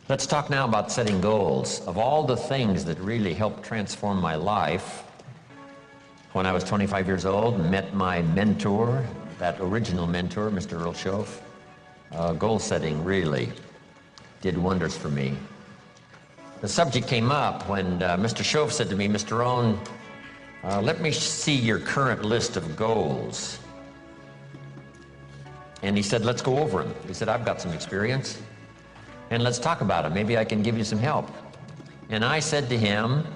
Let's talk now about setting goals. Of all the things that really helped transform my life, when I was 25 years old, met my mentor, that original mentor, Mr. Earl Schoaf. Goal setting really did wonders for me. The subject came up when Mr. Schoaf said to me, Mr. Rohn, let me see your current list of goals. And he said, let's go over them. He said, I've got some experience, and let's talk about them. Maybe I can give you some help. And I said to him,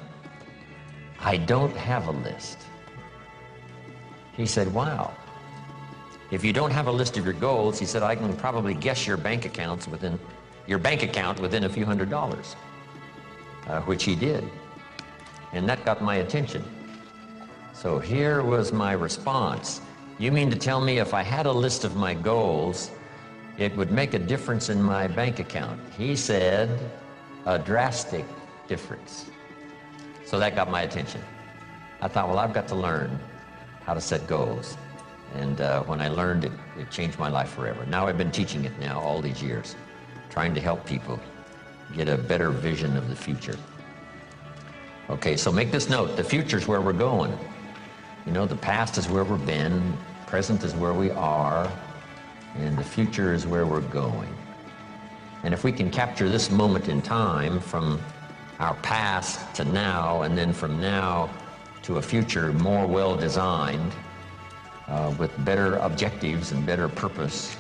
I don't have a list. He said, wow. If you don't have a list of your goals, he said, I can probably guess your bank account within a few $100s, which he did. And that got my attention. So here was my response. You mean to tell me if I had a list of my goals, it would make a difference in my bank account? He said, a drastic difference. So that got my attention. I thought, well, I've got to learn how to set goals. And when I learned it, it changed my life forever. Now I've been teaching it now all these years, trying to help people get a better vision of the future. Okay, so make this note. The future's where we're going. You know, the past is where we've been, present is where we are, and the future is where we're going. And if we can capture this moment in time from our past to now, and then from now to a future more well-designed, with better objectives and better purpose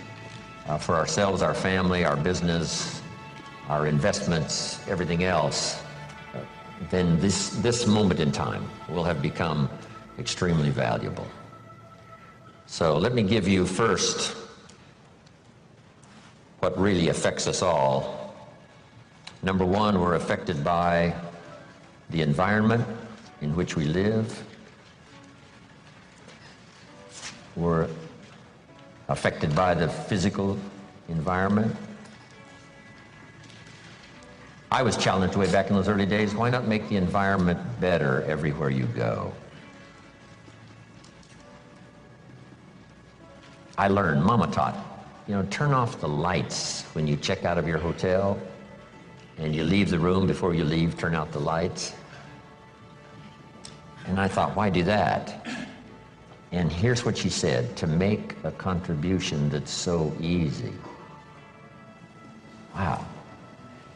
for ourselves, our family, our business, our investments, everything else, then this moment in time will have become extremely valuable. So let me give you first what really affects us all. Number one, we're affected by the environment in which we live. We're affected by the physical environment. I was challenged way back in those early days, why not make the environment better everywhere you go? I learned, Mama taught, you know, turn off the lights when you check out of your hotel and you leave the room. Before you leave, turn out the lights. And I thought, why do that? And here's what she said, to make a contribution that's so easy. Wow.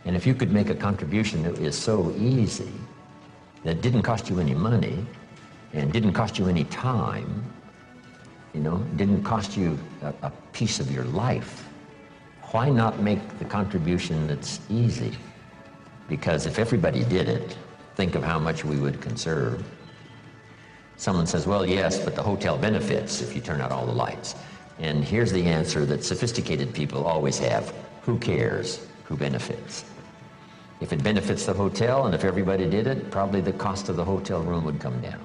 And if you could make a contribution that is so easy, that didn't cost you any money, and didn't cost you any time, you know, didn't cost you a piece of your life, why not make the contribution that's easy? Because if everybody did it, think of how much we would conserve. Someone says, well, yes, but the hotel benefits if you turn out all the lights. And here's the answer that sophisticated people always have. Who cares who benefits? If it benefits the hotel and if everybody did it, probably the cost of the hotel room would come down.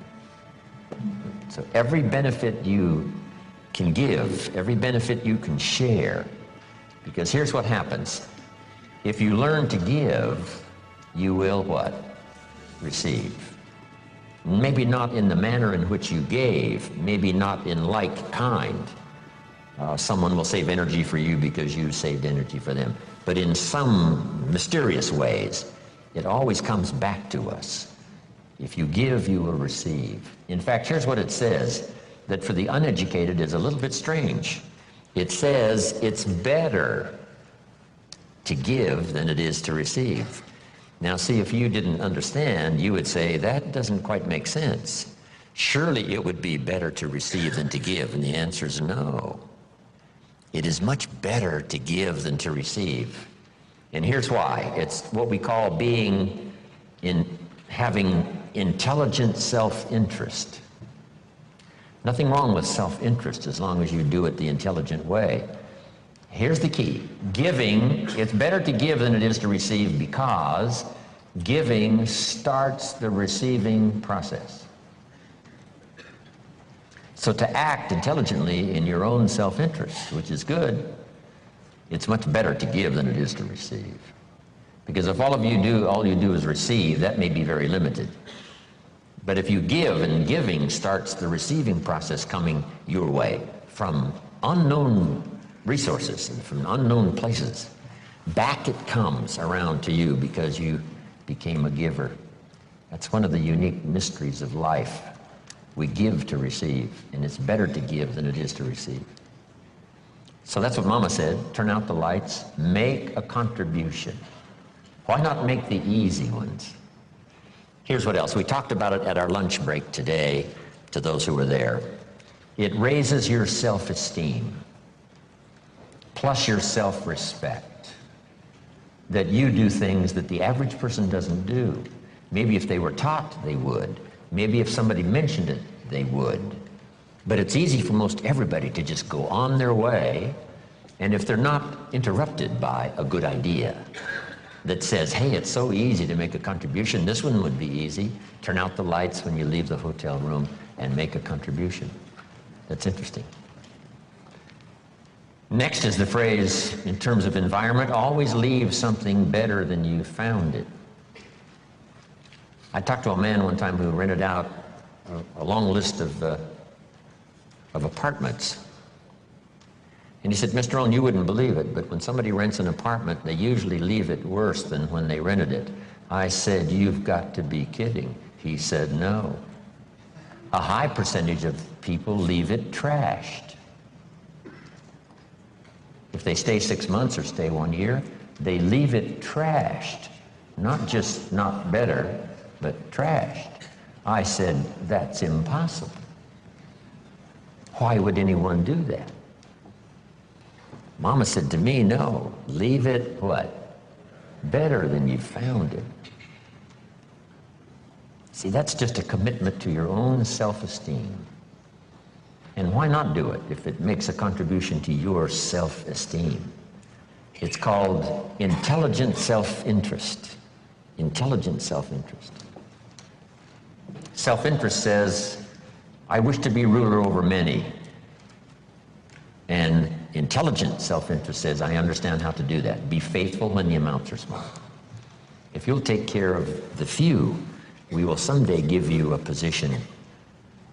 So every benefit you can give, every benefit you can share, because here's what happens. If you learn to give, you will what? Receive. Maybe not in the manner in which you gave, maybe not in like kind. Someone will save energy for you because you saved energy for them. But in some mysterious ways, it always comes back to us. If you give, you will receive. In fact, here's what it says, that for the uneducated is a little bit strange. It says it's better to give than it is to receive. Now, see, if you didn't understand, you would say, that doesn't quite make sense. Surely it would be better to receive than to give, and the answer is no. It is much better to give than to receive. And here's why. It's what we call having intelligent self-interest. Nothing wrong with self-interest as long as you do it the intelligent way. Here's the key. Giving, it's better to give than it is to receive because giving starts the receiving process. So to act intelligently in your own self-interest, which is good, it's much better to give than it is to receive. Because if all you do is receive, that may be very limited. But if you give, and giving starts the receiving process coming your way from unknown resources and from unknown places, Back it comes around to you because you became a giver. That's one of the unique mysteries of life. We give to receive, and it's better to give than it is to receive. So that's what Mama said. Turn out the lights, make a contribution. Why not make the easy ones? Here's what else. We talked about it at our lunch break today to those who were there. It raises your self-esteem, plus your self-respect, that you do things that the average person doesn't do. Maybe if they were taught, they would. Maybe if somebody mentioned it, they would. But it's easy for most everybody to just go on their way, and if they're not interrupted by a good idea that says, hey, it's so easy to make a contribution, this one would be easy. Turn out the lights when you leave the hotel room and make a contribution. That's interesting. Next is the phrase, in terms of environment, always leave something better than you found it. I talked to a man one time who rented out a long list of apartments. And he said, Mr. Rohn, you wouldn't believe it, but when somebody rents an apartment, they usually leave it worse than when they rented it. I said, you've got to be kidding. He said, no. A high percentage of people leave it trashed. If they stay 6 months or stay 1 year, they leave it trashed. Not just not better, but trashed. I said, that's impossible. Why would anyone do that? Mama said to me, no, leave it what? Better than you found it. See, that's just a commitment to your own self-esteem. And why not do it if it makes a contribution to your self-esteem? It's called intelligent self-interest. Intelligent self-interest. Self-interest says, I wish to be ruler over many. And intelligent self-interest says, I understand how to do that. Be faithful when the amounts are small. If you'll take care of the few, we will someday give you a position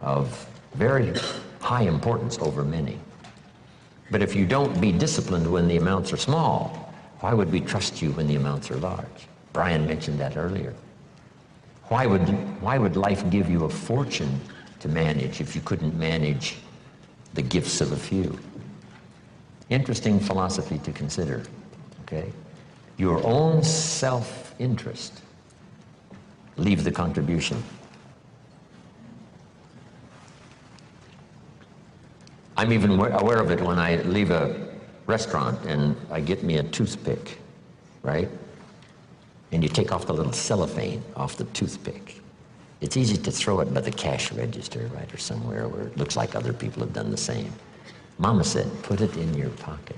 of very high importance over many. But if you don't be disciplined when the amounts are small, why would we trust you when the amounts are large? Brian mentioned that earlier. Why would life give you a fortune to manage if you couldn't manage the gifts of a few? Interesting philosophy to consider, okay? Your own self-interest. Leave the contribution. I'm even aware of it when I leave a restaurant and I get me a toothpick, right? And you take off the little cellophane off the toothpick. It's easy to throw it by the cash register, right, or somewhere where it looks like other people have done the same. Mama said, put it in your pocket.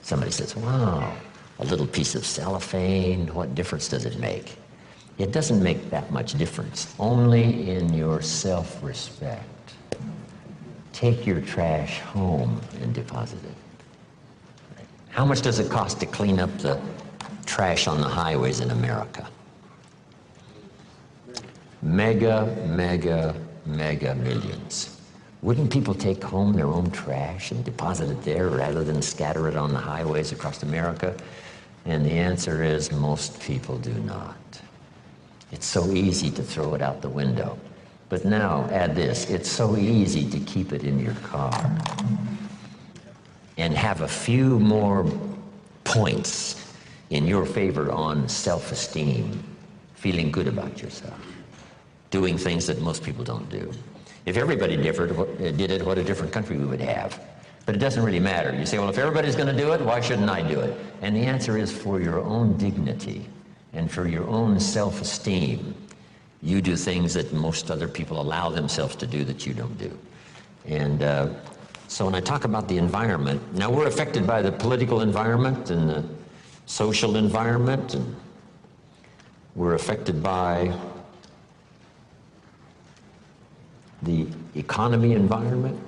Somebody says, wow, a little piece of cellophane, what difference does it make? It doesn't make that much difference, only in your self-respect. Take your trash home and deposit it. How much does it cost to clean up the trash on the highways in America? Mega millions. Wouldn't people take home their own trash and deposit it there rather than scatter it on the highways across America? And the answer is most people do not. It's so easy to throw it out the window. But now, add this, it's so easy to keep it in your car and have a few more points in your favor on self-esteem, feeling good about yourself, doing things that most people don't do. If everybody did it, what a different country we would have. But it doesn't really matter. You say, well, if everybody's going to do it, why shouldn't I do it? And the answer is for your own dignity and for your own self-esteem. You do things that most other people allow themselves to do that you don't do. And so when I talk about the environment, now we're affected by the political environment and the social environment, and we're affected by the economy environment.